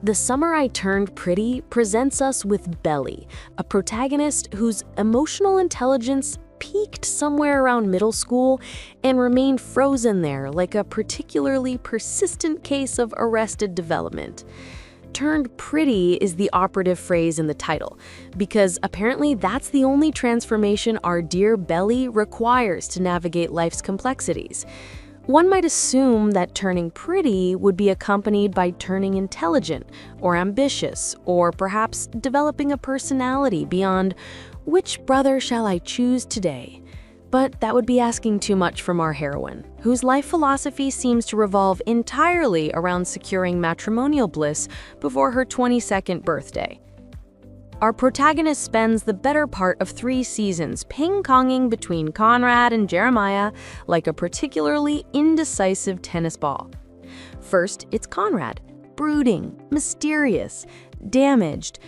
The Summer I Turned Pretty presents us with Belly, a protagonist whose emotional intelligence peaked somewhere around middle school and remained frozen there like a particularly persistent case of arrested development. Turned pretty is the operative phrase in the title, because apparently that's the only transformation our dear Belly requires to navigate life's complexities. One might assume that turning pretty would be accompanied by turning intelligent or ambitious, or perhaps developing a personality beyond which brother shall I choose today. But that would be asking too much from our heroine, whose life philosophy seems to revolve entirely around securing matrimonial bliss before her 22nd birthday. Our protagonist spends the better part of 3 seasons ping-ponging between Conrad and Jeremiah like a particularly indecisive tennis ball. First, it's Conrad, brooding, mysterious, damaged.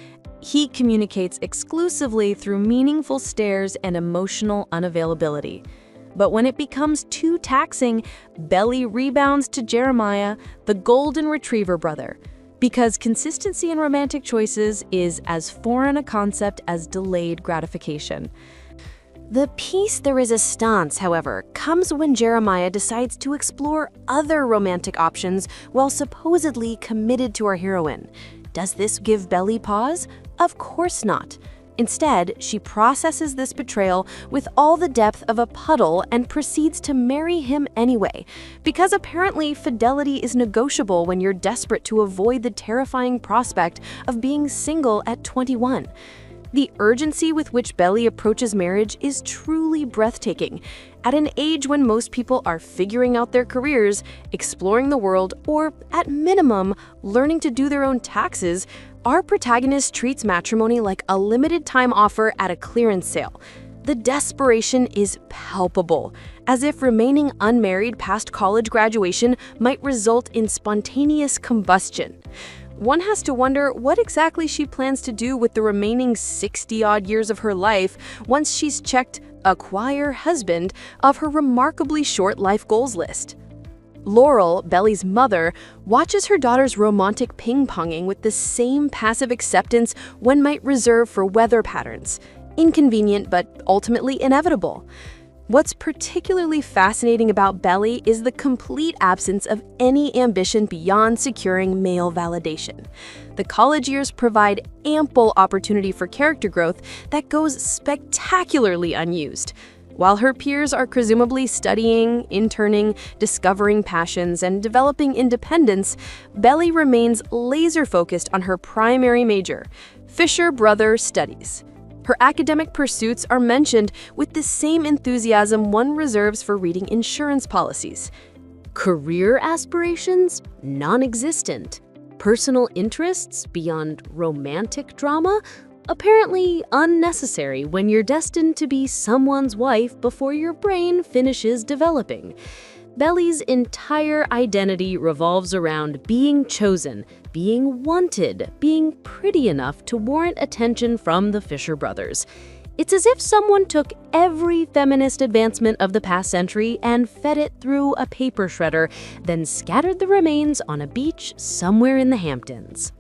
He communicates exclusively through meaningful stares and emotional unavailability. But when it becomes too taxing, Belly rebounds to Jeremiah, the golden retriever brother. Because consistency in romantic choices is as foreign a concept as delayed gratification. The piece de resistance, however, comes when Jeremiah decides to explore other romantic options while supposedly committed to our heroine. Does this give Belly pause? Of course not. Instead, she processes this betrayal with all the depth of a puddle and proceeds to marry him anyway, because apparently fidelity is negotiable when you're desperate to avoid the terrifying prospect of being single at 21. The urgency with which Belly approaches marriage is truly breathtaking. At an age when most people are figuring out their careers, exploring the world, or at minimum, learning to do their own taxes, our protagonist treats matrimony like a limited-time offer at a clearance sale. The desperation is palpable, as if remaining unmarried past college graduation might result in spontaneous combustion. One has to wonder what exactly she plans to do with the remaining 60-odd years of her life once she's checked "acquire husband" of her remarkably short life goals list. Laurel, Belly's mother, watches her daughter's romantic ping-ponging with the same passive acceptance one might reserve for weather patterns. Inconvenient, but ultimately inevitable. What's particularly fascinating about Belly is the complete absence of any ambition beyond securing male validation. The college years provide ample opportunity for character growth that goes spectacularly unused. While her peers are presumably studying, interning, discovering passions, and developing independence, Belly remains laser-focused on her primary major, Fisher Brother Studies. Her academic pursuits are mentioned with the same enthusiasm one reserves for reading insurance policies. Career aspirations? Non-existent. Personal interests beyond romantic drama? Apparently unnecessary when you're destined to be someone's wife before your brain finishes developing. Belly's entire identity revolves around being chosen, being wanted, being pretty enough to warrant attention from the Fisher brothers. It's as if someone took every feminist advancement of the past century and fed it through a paper shredder, then scattered the remains on a beach somewhere in the Hamptons.